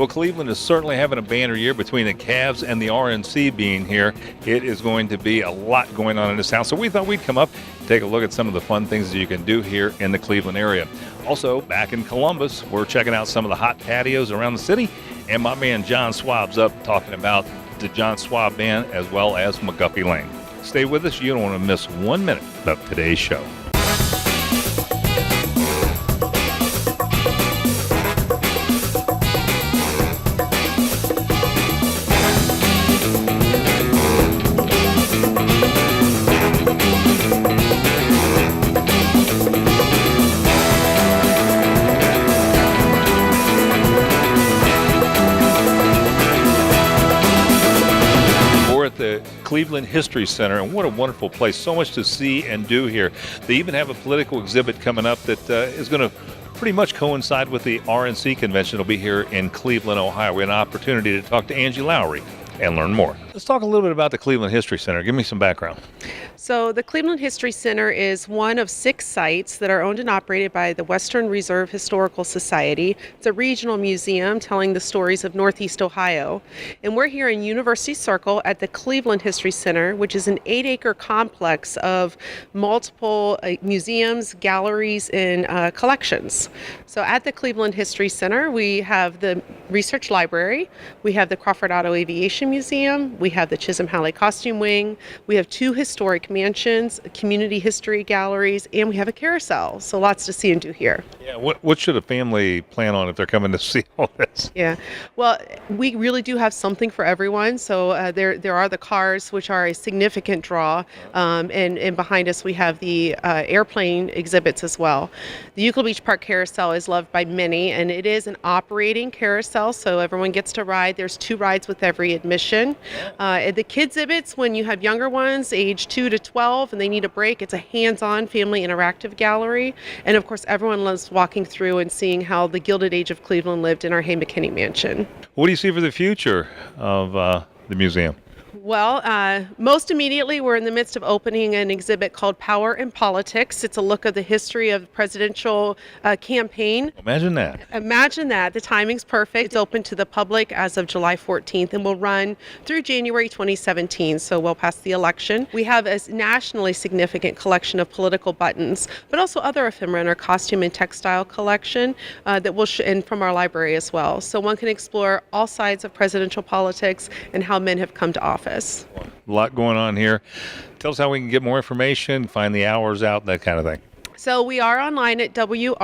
Well, Cleveland is certainly having a banner year between the Cavs and the RNC being here. It is going to be a lot going on in this town. So we thought we'd come up, take a look at some of the fun things that you can do here in the Cleveland area. Also, back in Columbus, we're checking out some of the hot patios around the city. And my man John Swab's up talking about the John Swab Band as well as McGuffey Lane. Stay with us. You don't want to miss 1 minute of today's show. Cleveland History Center, and what a wonderful place. So much to see and do here. They even have a political exhibit coming up that is going to pretty much coincide with the RNC convention. It'll be here in Cleveland, Ohio. We had an opportunity to talk to Angie Lowry and learn more. Let's talk a little bit about the Cleveland History Center. Give me some background. So the Cleveland History Center is one of 6 sites that are owned and operated by the Western Reserve Historical Society. It's a regional museum telling the stories of Northeast Ohio. And we're here in University Circle at the Cleveland History Center, which is an 8-acre complex of multiple museums, galleries, and collections. So at the Cleveland History Center, we have the Research Library, we have the Crawford Auto Aviation Museum, we have the Chisholm Halley Costume Wing, we have 2 historic mansions, community history galleries, and we have a carousel. So lots to see and do here. Yeah, what should a family plan on if they're coming to see all this? Yeah, well, we really do have something for everyone. So there are the cars, which are a significant draw, and behind us we have the airplane exhibits as well. The Euclid Beach Park Carousel is loved by many, and it is an operating carousel, so everyone gets to ride. There's 2 rides with every admission. The kids exhibits, when you have younger ones, age 2 to 12, and they need a break, it's a hands-on family interactive gallery. And of course, everyone loves walking through and seeing how the Gilded Age of Cleveland lived in our Hay McKinney mansion. What do you see for the future of the museum? Well, most immediately, we're in the midst of opening an exhibit called Power and Politics. It's a look of the history of the presidential campaign. Imagine that. Imagine that. The timing's perfect. It's open to the public as of July 14th and will run through January 2017, so well past the election. We have a nationally significant collection of political buttons, but also other ephemera in our costume and textile collection that will and from our library as well. So one can explore all sides of presidential politics and how men have come to office. A lot going on here. Tell us how we can get more information, find the hours out, that kind of thing. So we are online at wrhs.org,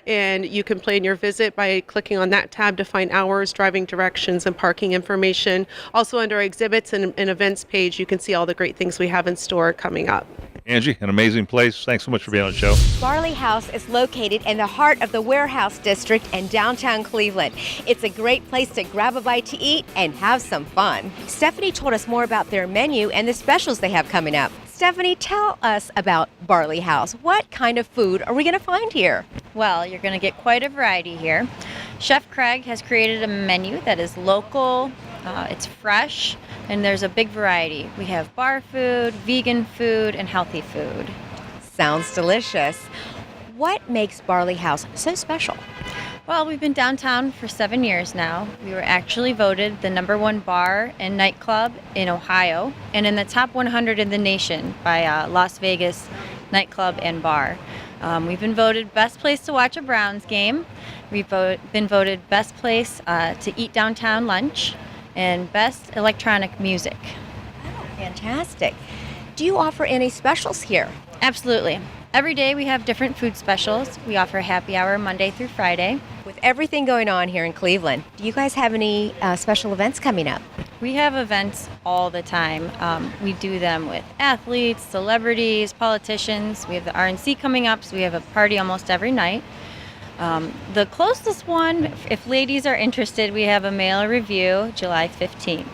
and you can plan your visit by clicking on that tab to find hours, driving directions, and parking information. Also under our exhibits and events page, you can see all the great things we have in store coming up. Angie, an amazing place. Thanks so much for being on the show. Barley House is located in the heart of the Warehouse District in downtown Cleveland. It's a great place to grab a bite to eat and have some fun. Stephanie told us more about their menu and the specials they have coming up. Stephanie, tell us about Barley House. What kind of food are we going to find here? Well, you're going to get quite a variety here. Chef Craig has created a menu that is local, it's fresh, and there's a big variety. We have bar food, vegan food, and healthy food. Sounds delicious. What makes Barley House so special? Well, we've been downtown for 7 years now. We were actually voted the #1 bar and nightclub in Ohio and in the top 100 in the nation by Las Vegas Nightclub and Bar. We've been voted best place to watch a Browns game. We've been voted best place to eat downtown lunch and best electronic music. Oh, fantastic. Do you offer any specials here? Absolutely. Every day we have different food specials. We offer happy hour Monday through Friday. With everything going on here in Cleveland, do you guys have any special events coming up? We have events all the time. We do them with athletes, celebrities, politicians. We have the RNC coming up, so we have a party almost every night. The closest one, if ladies are interested, we have a male review July 15th.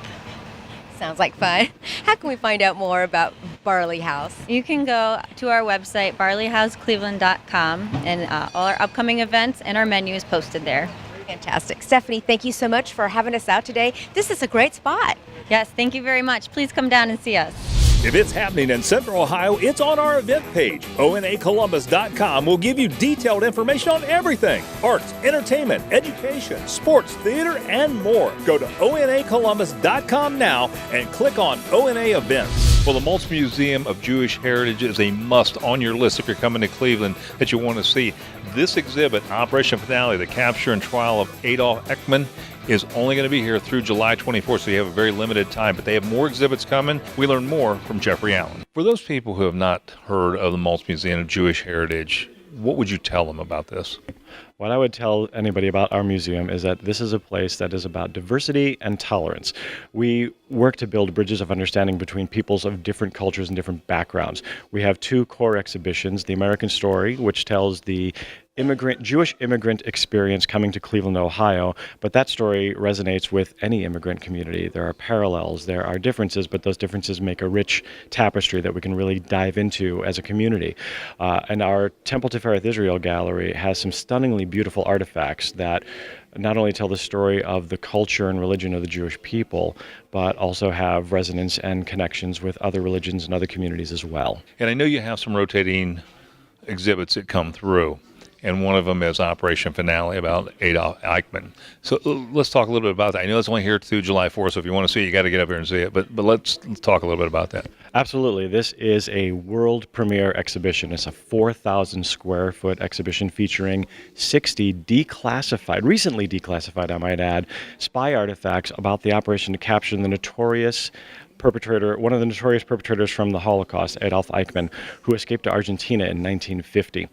Sounds like fun. How can we find out more about Barley House? You can go to our website, barleyhousecleveland.com, and all our upcoming events and our menu is posted there. Fantastic. Stephanie, thank you so much for having us out today. This is a great spot. Yes, thank you very much. Please come down and see us. If it's happening in Central Ohio, it's on our event page. ONAColumbus.com will give you detailed information on everything: arts, entertainment, education, sports, theater, and more. Go to ONAColumbus.com now and click on ONA events. Well, the Maltz Museum of Jewish Heritage is a must on your list if you're coming to Cleveland that you want to see. This exhibit, Operation Finale, the capture and trial of Adolf Eichmann, is only going to be here through July 24th, so you have a very limited time. But they have more exhibits coming. We learn more from Jeffrey Allen. For those people who have not heard of the Maltz Museum of Jewish Heritage, what would you tell them about this? What I would tell anybody about our museum is that this is a place that is about diversity and tolerance. We work to build bridges of understanding between peoples of different cultures and different backgrounds. We have two core exhibitions: The American Story, which tells the Jewish immigrant experience coming to Cleveland, Ohio, but that story resonates with any immigrant community. There are parallels, there are differences, but those differences make a rich tapestry that we can really dive into as a community. And our Temple Tifereth Israel gallery has some stunningly beautiful artifacts that not only tell the story of the culture and religion of the Jewish people, but also have resonance and connections with other religions and other communities as well. And I know you have some rotating exhibits that come through, and one of them is Operation Finale about Adolf Eichmann. So let's talk a little bit about that. I know it's only here through July 4th, so if you want to see it, you got to get up here and see it. But let's talk a little bit about that. Absolutely. This is a world premiere exhibition. It's a 4,000 square foot exhibition featuring 60 recently declassified, I might add, spy artifacts about the operation to capture the notorious one of the notorious perpetrators from the Holocaust, Adolf Eichmann, who escaped to Argentina in 1950.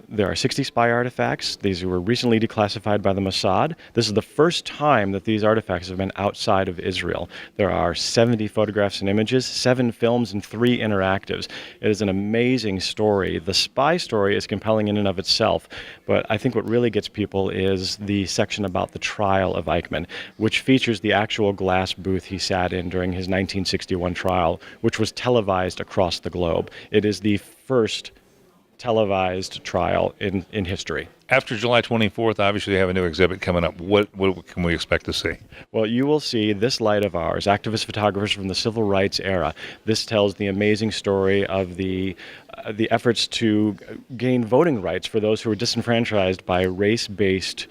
There are 60 spy artifacts. These were recently declassified by the Mossad. This is the first time that these artifacts have been outside of Israel. There are 70 photographs and images, 7 films, and 3 interactives. It is an amazing story. The spy story is compelling in and of itself, but I think what really gets people is the section about the trial of Eichmann, which features the actual glass booth he sat in during his 1961 trial, which was televised across the globe. It is the first televised trial in history. After July 24th, obviously you have a new exhibit coming up. What can we expect to see? Well, you will see This Light of Ours, activist photographers from the civil rights era. This tells the amazing story of the efforts to gain voting rights for those who were disenfranchised by race-based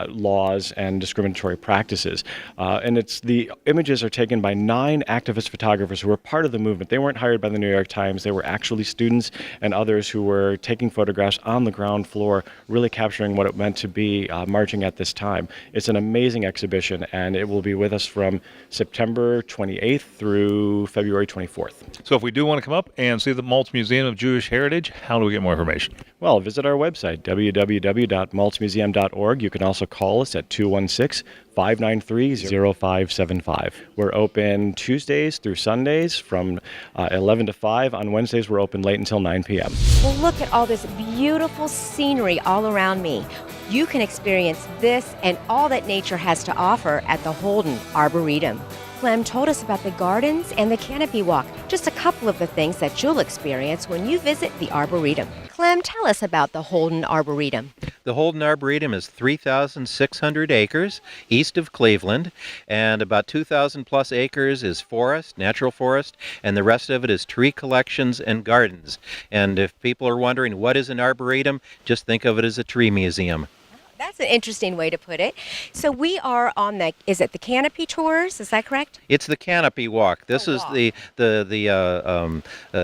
laws and discriminatory practices. And the images are taken by 9 activist photographers who were part of the movement. They weren't hired by the New York Times. They were actually students and others who were taking photographs on the ground floor, really capturing what it meant to be marching at this time. It's an amazing exhibition, and it will be with us from September 28th through February 24th. So if we do want to come up and see the Maltz Museum of Jewish Heritage, how do we get more information? Well, visit our website, www.maltzmuseum.org. You can also call us at 216-593-0575. We're open Tuesdays through Sundays from 11 to 5. On Wednesdays, we're open late until 9 p.m. Well, look at all this beautiful scenery all around me. You can experience this and all that nature has to offer at the Holden Arboretum. Clem told us about the gardens and the canopy walk, just a couple of the things that you'll experience when you visit the Arboretum. Clem, tell us about the Holden Arboretum. The Holden Arboretum is 3,600 acres east of Cleveland, and about 2,000 plus acres is forest, natural forest, and the rest of it is tree collections and gardens. And if people are wondering what is an arboretum, just think of it as a tree museum. That's an interesting way to put it. So we are on is it the canopy tours? Is that correct? It's the canopy walk. This is the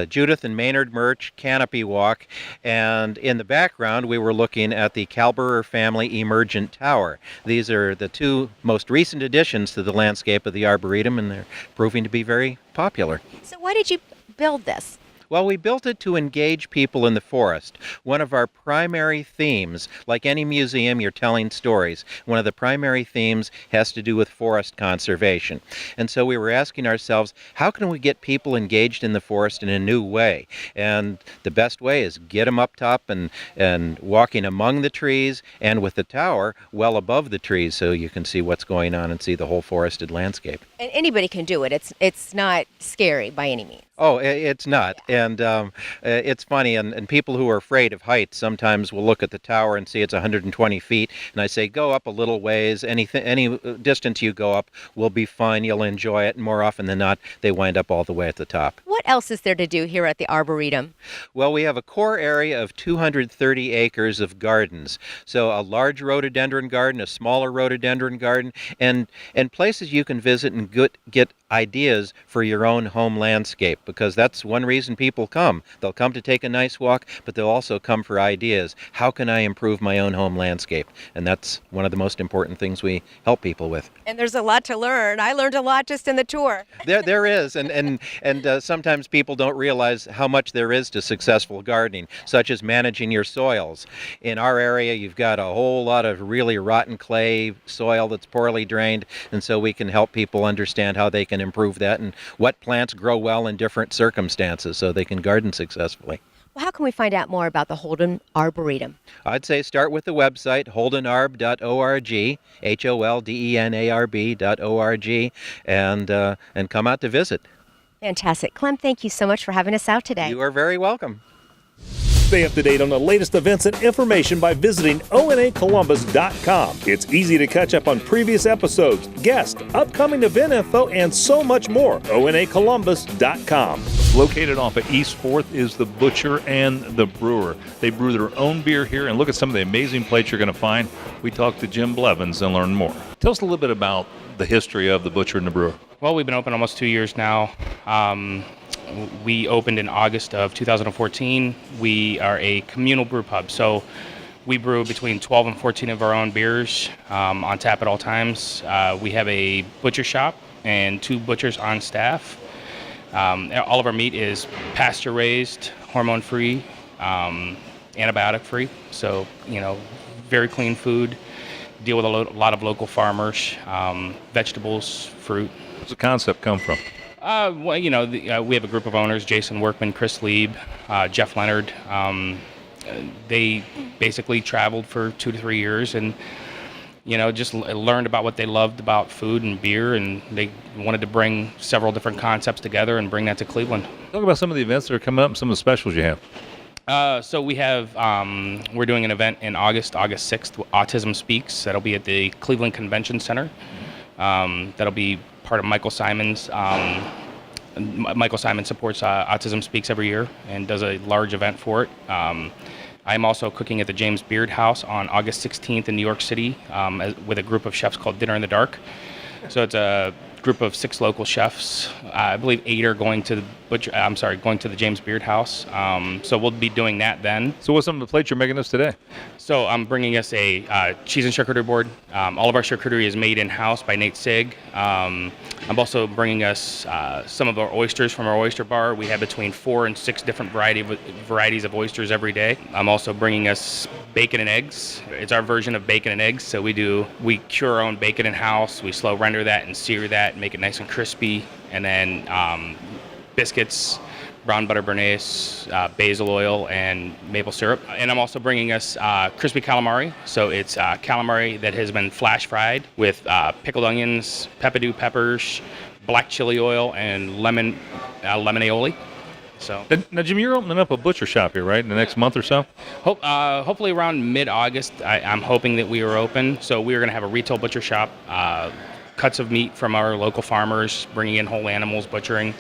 Judith and Maynard Murch canopy walk, and in the background we were looking at the Kalberer family emergent tower. These are the 2 most recent additions to the landscape of the Arboretum, and they're proving to be very popular. So why did you build this? Well, we built it to engage people in the forest. One of our primary themes, like any museum, you're telling stories. One of the primary themes has to do with forest conservation. And so we were asking ourselves, how can we get people engaged in the forest in a new way? And the best way is get them up top and walking among the trees, and with the tower well above the trees so you can see what's going on and see the whole forested landscape. And anybody can do it. It's not scary by any means. Oh, it's not. And it's funny, and people who are afraid of heights sometimes will look at the tower and see it's 120 feet, and I say, go up a little ways. Any distance you go up will be fine. You'll enjoy it, and more often than not, they wind up all the way at the top. What else is there to do here at the Arboretum? Well, we have a core area of 230 acres of gardens. So a large rhododendron garden, a smaller rhododendron garden, and places you can visit and get ideas for your own home landscape, because that's one reason people come. They'll come to take a nice walk, but they'll also come for ideas. How can I improve my own home landscape? And that's one of the most important things we help people with. And there's a lot to learn. I learned a lot just in the tour. There is, and sometimes people don't realize how much there is to successful gardening, such as managing your soils. In our area, you've got a whole lot of really rotten clay soil that's poorly drained, and so we can help people understand how they can improve that and what plants grow well in different circumstances so they can garden successfully. Well, how can we find out more about the Holden Arboretum? I'd say start with the website, holdenarb.org, HOLDENARB.org, and come out to visit. Fantastic. Clem, thank you so much for having us out today. You are very welcome. Stay up to date on the latest events and information by visiting onacolumbus.com. It's easy to catch up on previous episodes, guests, upcoming event info, and so much more. onacolumbus.com. Located off of East 4th is the Butcher and the Brewer. They brew their own beer here, and look at some of the amazing plates you're going to find. We talked to Jim Blevins and learn more. Tell us a little bit about the history of the Butcher and the Brewer. Well, we've been open almost 2 years now. We opened in August of 2014. We are a communal brew pub, so we brew between 12 and 14 of our own beers on tap at all times. We have a butcher shop and 2 butchers on staff. All of our meat is pasture-raised, hormone-free, antibiotic-free, so, very clean food. Deal with a lot of local farmers, vegetables, fruit. Where's the concept come from? We have a group of owners, Jason Workman, Chris Lieb, Jeff Leonard. They basically traveled for 2 to 3 years and, just learned about what they loved about food and beer, and they wanted to bring several different concepts together and bring that to Cleveland. Talk about some of the events that are coming up and some of the specials you have. So we have, we're doing an event in August 6th, Autism Speaks. That'll be at the Cleveland Convention Center. That'll be part of Michael Simon's. Michael Simon supports Autism Speaks every year and does a large event for it. I'm also cooking at the James Beard House on August 16th in New York City with a group of chefs called Dinner in the Dark. So it's a group of 6 local chefs. I believe 8 are going to the James Beard House. So we'll be doing that then. So what's some of the plates you're making us today? So I'm bringing us a cheese and charcuterie board. All of our charcuterie is made in-house by Nate Sig. I'm also bringing us some of our oysters from our oyster bar. We have between 4 and 6 different varieties of oysters every day. I'm also bringing us bacon and eggs. It's our version of bacon and eggs. So we cure our own bacon in-house. We slow render that and sear that and make it nice and crispy. And then biscuits, brown butter béarnaise, basil oil, and maple syrup. And I'm also bringing us crispy calamari. So it's calamari that has been flash fried with pickled onions, peppadew peppers, black chili oil, and lemon aioli. So Now, Jim, you're opening up a butcher shop here, right, in the next month or so? hopefully around mid-August, I'm hoping that we are open. So we are going to have a retail butcher shop, cuts of meat from our local farmers, bringing in whole animals, butchering.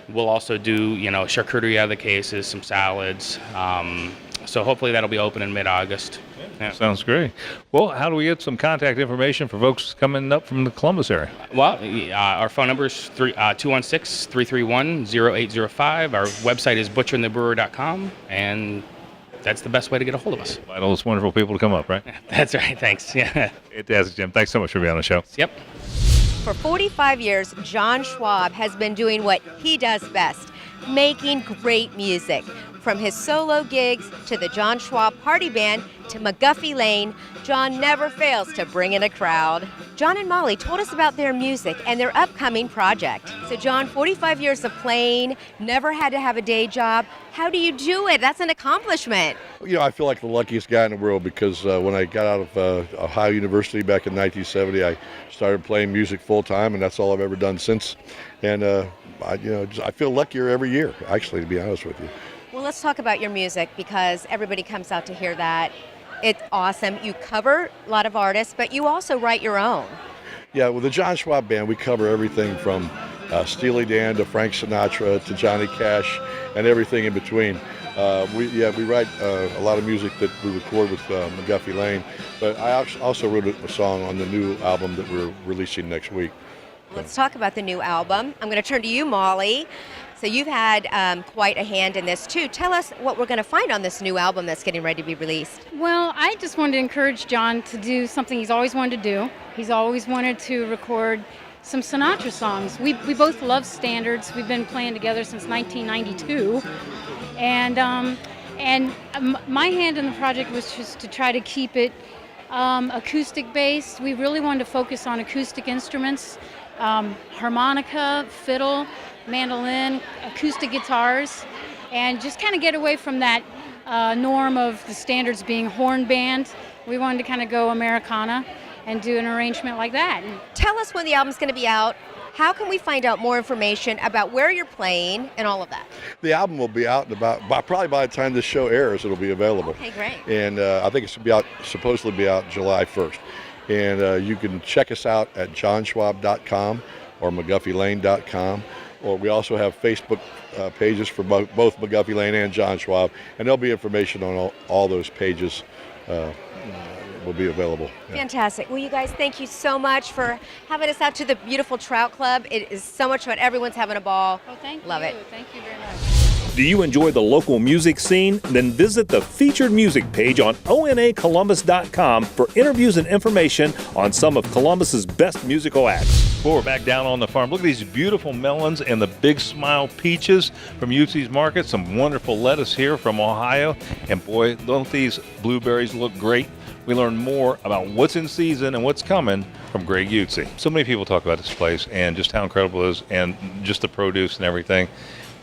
We'll also do, charcuterie out of the cases, some salads. So hopefully that'll be open in mid-August. Yeah. Sounds great. Well, how do we get some contact information for folks coming up from the Columbus area? Well, our phone number is 216-331-0805. Our website is butcherandthebrewer.com, and that's the best way to get a hold of us. Invite all those wonderful people to come up, right? That's right. Thanks. Yeah. Fantastic, Jim. Thanks so much for being on the show. Yep. For 45 years, John Schwab has been doing what he does best, making great music. From his solo gigs to the John Schwab Party Band to McGuffey Lane, John never fails to bring in a crowd. John and Molly told us about their music and their upcoming project. So John, 45 years of playing, never had to have a day job. How do you do it? That's an accomplishment. I feel like the luckiest guy in the world because when I got out of Ohio University back in 1970, I started playing music full time, and that's all I've ever done since. And I feel luckier every year, actually, to be honest with you. Well, let's talk about your music because everybody comes out to hear that. It's awesome. You cover a lot of artists, but you also write your own. Yeah, with the John Schwab Band, we cover everything from Steely Dan to Frank Sinatra to Johnny Cash and everything in between. We write a lot of music that we record with McGuffey Lane, but I also wrote a song on the new album that we're releasing next week. Let's talk about the new album. I'm going to turn to you, Molly. So you've had quite a hand in this too. Tell us what we're going to find on this new album that's getting ready to be released. Well, I just wanted to encourage John to do something he's always wanted to do. He's always wanted to record some Sinatra songs. We both love standards. We've been playing together since 1992. And my hand in the project was just to try to keep it acoustic based. We really wanted to focus on acoustic instruments, harmonica, fiddle, mandolin, acoustic guitars, and just kind of get away from that norm of the standards being horn band. We wanted to kind of go Americana and do an arrangement like that. Tell us when the album's going to be out. How can we find out more information about where you're playing and all of that? The album will be out in probably by the time this show airs, it'll be available. Okay, great. And I think it's supposedly be out July 1st. And you can check us out at johnschwab.com or mcguffeylane.com. Or we also have Facebook pages for both McGuffey Lane and John Schwab, and there'll be information on all those pages will be available. Yeah. Fantastic. Well, you guys, thank you so much for having us out to the beautiful Trout Club. It is so much fun. Everyone's having a ball. Oh, thank you. Love it. Thank you very much. Do you enjoy the local music scene? Then visit the featured music page on onacolumbus.com for interviews and information on some of Columbus's best musical acts. Well, we're back down on the farm. Look at these beautiful melons and the Big Smile peaches from UC's Market. Some wonderful lettuce here from Ohio. And boy, don't these blueberries look great. We learn more about what's in season and what's coming from Greg Utze. So many people talk about this place and just how incredible it is and just the produce and everything,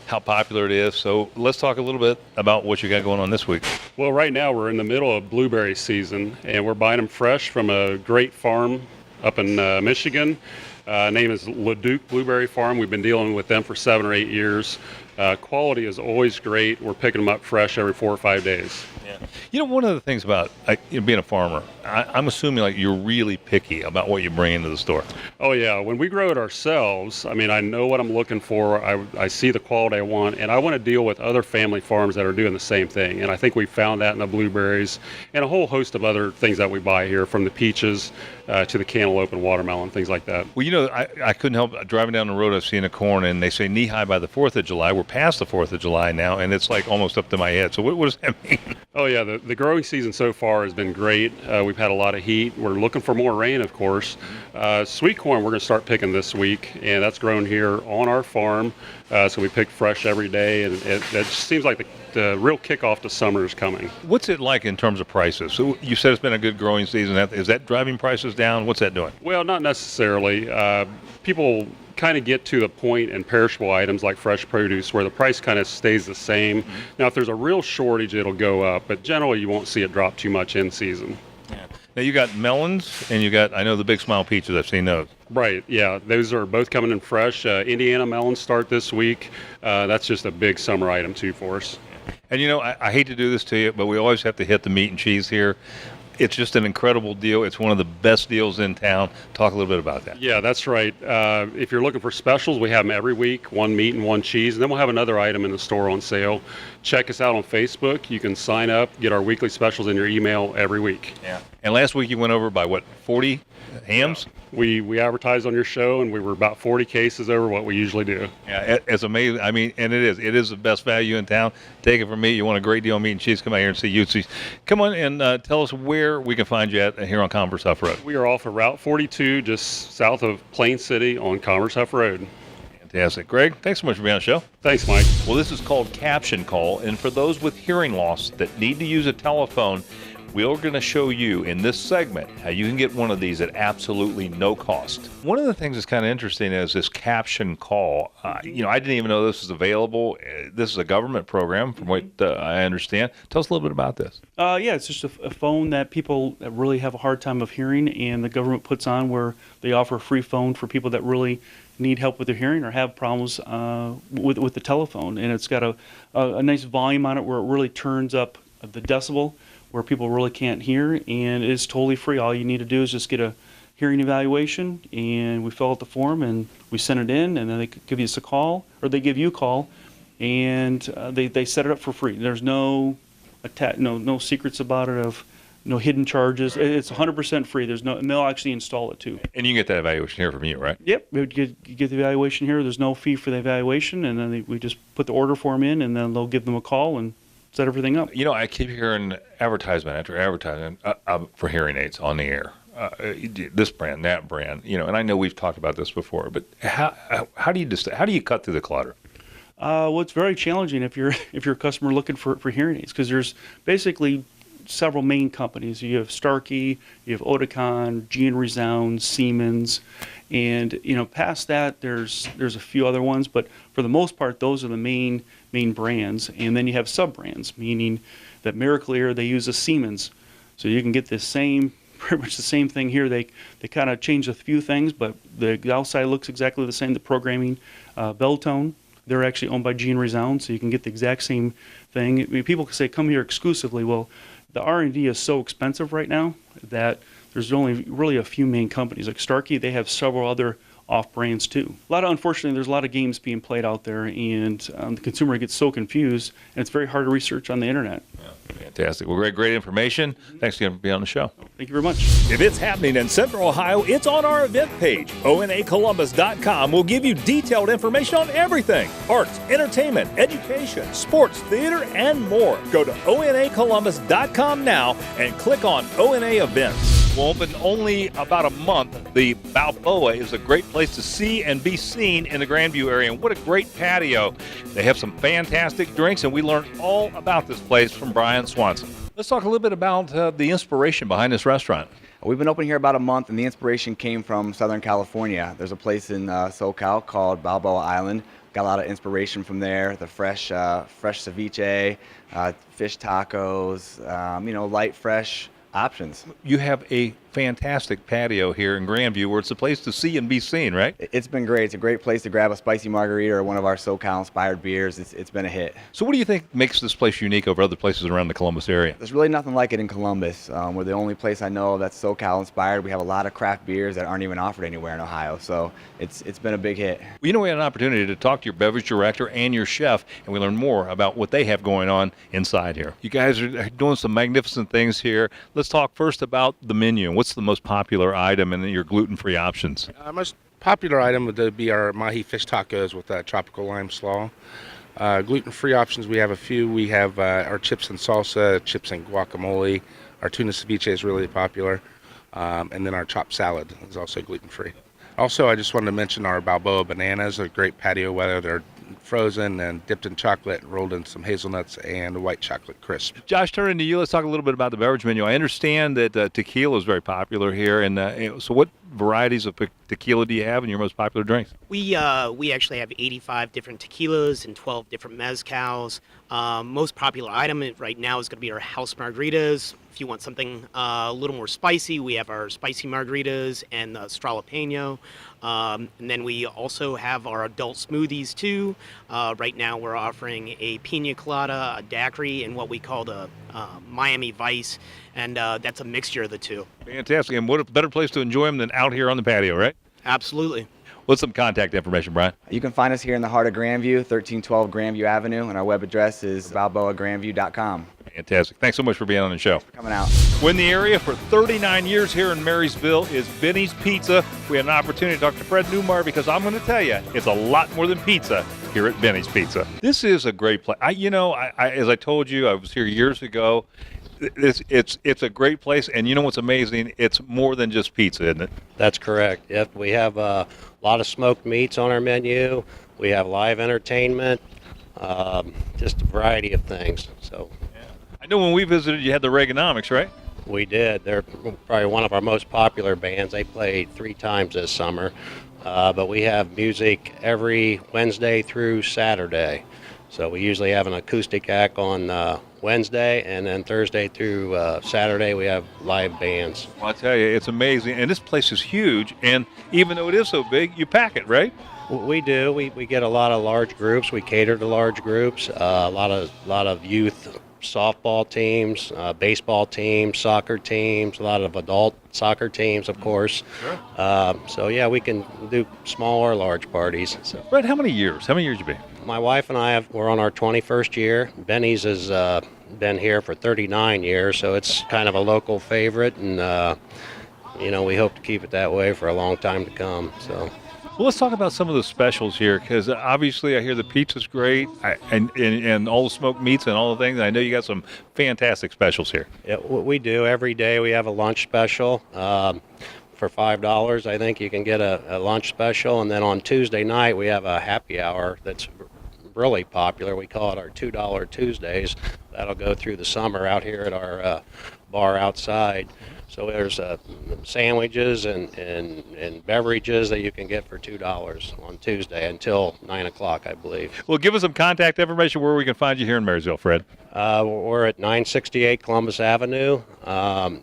how popular it is. So let's talk a little bit about what you got going on this week. Well, right now we're in the middle of blueberry season, and we're buying them fresh from a great farm up in Michigan. Name is Leduc Blueberry Farm. We've been dealing with them for 7 or 8 years. Quality is always great. We're picking them up fresh every 4 or 5 days. Yeah. You know, one of the things about being a farmer, I'm assuming like you're really picky about what you bring into the store. Oh yeah, when we grow it ourselves, I mean, I know what I'm looking for. I see the quality I want, and I want to deal with other family farms that are doing the same thing. And I think we found that in the blueberries and a whole host of other things that we buy here, from the peaches to the cantaloupe and watermelon, things like that. Well, you know, I couldn't help driving down the road. I've seen a corn, and they say knee high by the 4th of July. We're past the 4th of July now, and it's like almost up to my head. So what does that mean? Oh yeah, the growing season so far has been great. We've had a lot of heat. We're looking for more rain, of course. Sweet corn we're going to start picking this week, and that's grown here on our farm. So we pick fresh every day, and it just seems like the real kickoff to summer is coming. What's it like in terms of prices? So you said it's been a good growing season. Is that driving prices down? What's that doing? Well, not necessarily. People kind of get to the point in perishable items like fresh produce where the price kind of stays the same. Now, if there's a real shortage, it'll go up, but generally you won't see it drop too much in season. Yeah. Now you got melons, and you got, I know, the Big Smile peaches. I've seen those. Right, yeah. Those are both coming in fresh. Indiana melons start this week. That's just a big summer item, too, for us. And, you know, I hate to do this to you, but we always have to hit the meat and cheese here. It's just an incredible deal. It's one of the best deals in town. Talk a little bit about that. Yeah, that's right. If you're looking for specials, we have them every week, 1 meat and 1 cheese. And then we'll have another item in the store on sale. Check us out on Facebook. You can sign up, get our weekly specials in your email every week. Yeah. And last week you went over by, 40 hams? We advertised on your show, and we were about 40 cases over what we usually do. Yeah, it's amazing. I mean, and it is the best value in town. Take it from me. You want a great deal of meat and cheese, come out here and see Utze. Come on and tell us where we can find you at here on Commerce Huff Road. We are off of Route 42, just south of Plain City on Commerce Huff Road. Fantastic. Greg, thanks so much for being on the show. Thanks, Mike. Well, this is called Caption Call, and for those with hearing loss that need to use a telephone, we're going to show you in this segment how you can get one of these at absolutely no cost. One of the things that's kind of interesting is this caption call. I didn't even know this was available. This is a government program, from what I understand. Tell us a little bit about this. Yeah, it's just a phone that people that really have a hard time of hearing, and the government puts on where they offer a free phone for people that really need help with their hearing or have problems with the telephone. And it's got a nice volume on it where it really turns up the decibel where people really can't hear, and it's totally free. All you need to do is just get a hearing evaluation, and we fill out the form and we send it in, and then they give us a call, or they give you a call, and they set it up for free. There's no secrets about it, of no hidden charges. It's 100% free. And they'll actually install it too. And you can get that evaluation here from you, right? Yep, we would get the evaluation here. There's no fee for the evaluation, and then we just put the order form in, and then they'll give them a call and set everything up. I keep hearing advertisement after advertisement for hearing aids on the air. This brand, that brand, and I know we've talked about this before, but how do you cut through the clutter? Well, it's very challenging if you're a customer looking for hearing aids, because there's basically several main companies. You have Starkey, you have Oticon, G&R Resound, Siemens, and past that there's a few other ones, but for the most part those are the main brands. And then you have sub brands, meaning that Miracle Ear, they use a Siemens, so you can get pretty much the same thing here. They kind of change a few things, but the outside looks exactly the same. The programming, Beltone, they're actually owned by G&R Resound, so you can get the exact same thing. I mean, people can say come here exclusively. Well, the R&D is so expensive right now that there's only really a few main companies. Like Starkey, they have several other off-brands too. Unfortunately, there's a lot of games being played out there, and the consumer gets so confused, and it's very hard to research on the internet. Yeah, fantastic. Well, great information. Thanks again for being on the show. Thank you very much. If it's happening in Central Ohio, it's on our event page. ONAColumbus.com will give you detailed information on everything: arts, entertainment, education, sports, theater, and more. Go to ONAColumbus.com now and click on ONA events. Will open only about a month. The Balboa is a great place to see and be seen in the Grandview area. And what a great patio. They have some fantastic drinks, and we learned all about this place from Brian Swanson. Let's talk a little bit about the inspiration behind this restaurant. We've been open here about a month, and the inspiration came from Southern California. There's a place in SoCal called Balboa Island. Got a lot of inspiration from there. The fresh ceviche, fish tacos, light, fresh options. You have a fantastic patio here in Grandview where it's a place to see and be seen, right? It's been great. It's a great place to grab a spicy margarita or one of our SoCal-inspired beers. It's been a hit. So what do you think makes this place unique over other places around the Columbus area? There's really nothing like it in Columbus. We're the only place I know that's SoCal-inspired. We have a lot of craft beers that aren't even offered anywhere in Ohio, so it's been a big hit. We had an opportunity to talk to your beverage director and your chef, and we learned more about what they have going on inside here. You guys are doing some magnificent things here. Let's talk first about the menu. What's the most popular item and your gluten-free options? Most popular item would be our mahi fish tacos with tropical lime slaw. Gluten-free options, we have a few. We have our chips and salsa, chips and guacamole. Our tuna ceviche is really popular. And then our chopped salad is also gluten-free. Also, I just wanted to mention our Balboa bananas, a great patio weather. They're frozen and dipped in chocolate, rolled in some hazelnuts and white chocolate crisp. Josh, turning to you, let's talk a little bit about the beverage menu. I understand that tequila is very popular here, and so what varieties of tequila do you have in your most popular drinks? We actually have 85 different tequilas and 12 different mezcals. Most popular item right now is going to be our house margaritas. If you want something a little more spicy, we have our spicy margaritas and the Stralapeño. And then we also have our adult smoothies too. Right now we're offering a pina colada, a daiquiri, and what we call the Miami Vice, and that's a mixture of the two. Fantastic. And what a better place to enjoy them than out here on the patio, right? Absolutely. What's some contact information, Brian? You can find us here in the heart of Grandview, 1312 Grandview Avenue, and our web address is balboagrandview.com. Fantastic. Thanks so much for being on the show. Coming out. We're in the area for 39 years here in Marysville is Benny's Pizza. We had an opportunity to talk to Fred Newmeyer because I'm going to tell you, it's a lot more than pizza here at Benny's Pizza. This is a great place. As I told you, I was here years ago. It's a great place, and you know what's amazing? It's more than just pizza, isn't it? That's correct. Yep, we have a lot of smoked meats on our menu. We have live entertainment, just a variety of things. So, I know when we visited, you had the Reaganomics, right? We did. They're probably one of our most popular bands. They played 3 times this summer. But we have music every Wednesday through Saturday. So we usually have an acoustic act on Wednesday, and then Thursday through Saturday we have live bands. Well, I tell you, it's amazing. And this place is huge. And even though it is so big, you pack it, right? We do. We get a lot of large groups. We cater to large groups. A lot of youth softball teams, baseball teams, soccer teams, a lot of adult soccer teams, of course. Sure. So yeah, we can do small or large parties. So. Fred, how many years you been? My wife and I we're on our 21st year. Benny's has been here for 39 years, so it's kind of a local favorite, and we hope to keep it that way for a long time to come. So. Well, let's talk about some of the specials here, because obviously I hear the pizza's great, and all the smoked meats and all the things. I know you got some fantastic specials here. Yeah, we do. Every day we have a lunch special. For $5, I think you can get a lunch special, and then on Tuesday night we have a happy hour that's really popular. We call it our $2 Tuesdays. That'll go through the summer out here at our bar outside. So there's sandwiches and beverages that you can get for $2 on Tuesday until 9 o'clock, I believe. Well, give us some contact information where we can find you here in Marysville, Fred. We're at 968 Columbus Avenue.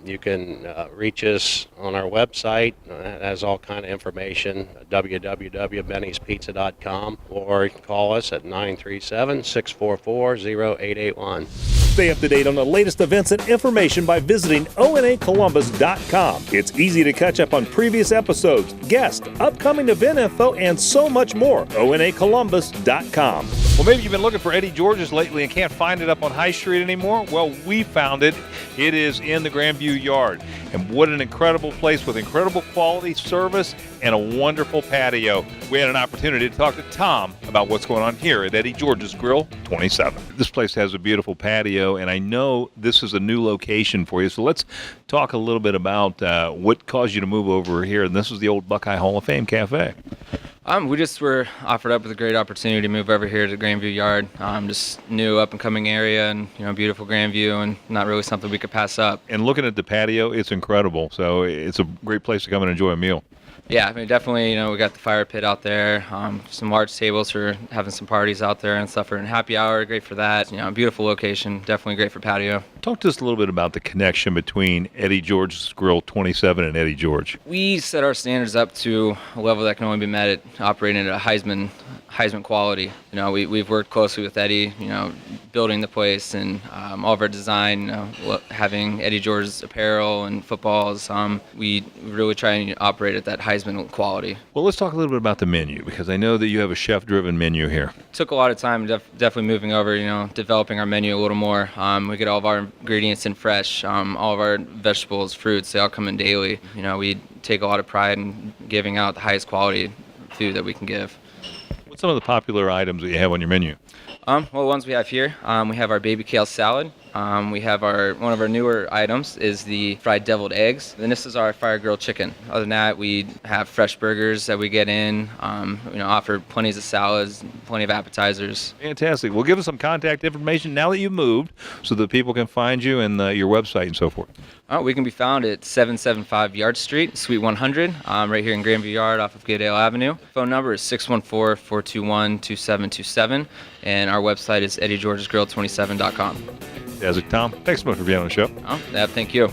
You can reach us on our website. It has all kind of information, www.bennyspizza.com, or you can call us at 937-644-0881. Stay up to date on the latest events and information by visiting onacolumbus.com. It's easy to catch up on previous episodes, guests, upcoming event info, and so much more. onacolumbus.com. Well, maybe you've been looking for Eddie George's lately and can't find it up on High Street anymore. Well, we found it. It is in the Grandview Yard. And what an incredible place with incredible quality service and a wonderful patio. We had an opportunity to talk to Tom about what's going on here at Eddie George's Grill 27. This place has a beautiful patio, and I know this is a new location for you. So let's talk a little bit about what caused you to move over here. And this is the old Buckeye Hall of Fame Cafe. We just were offered up with a great opportunity to move over here to Grandview Yard. Just new up-and-coming area, and beautiful Grandview, and not really something we could pass up. And looking at the patio, it's incredible. So it's a great place to come and enjoy a meal. Yeah, I mean, definitely, we got the fire pit out there, some large tables for having some parties out there and stuff for a happy hour, great for that. Beautiful location, definitely great for patio. Talk to us a little bit about the connection between Eddie George's Grill 27 and Eddie George. We set our standards up to a level that can only be met at operating at a Heisman quality. We've worked closely with Eddie, building the place, and all of our design, having Eddie George's apparel and footballs. We really try and operate at that Heisman quality. Well, let's talk a little bit about the menu, because I know that you have a chef-driven menu here. Took a lot of time, definitely moving over, developing our menu a little more. We get all of our ingredients in fresh, all of our vegetables, fruits, they all come in daily. We take a lot of pride in giving out the highest quality food that we can give. What's some of the popular items that you have on your menu? Well, the ones we have here, we have our baby kale salad. We have one of our newer items is the fried deviled eggs. Then this is our fire grilled chicken. Other than that, we have fresh burgers that we get in. Offer plenty of salads, plenty of appetizers. Fantastic. Well, give us some contact information now that you've moved, so that people can find you and your website and so forth. We can be found at 775 Yard Street, Suite 100, right here in Grandview Yard off of Goodale Avenue. Phone number is 614-421-2727, and our website is eddiegeorgesgrill27.com. Fantastic, Tom. Thanks so much for being on the show. Thank you.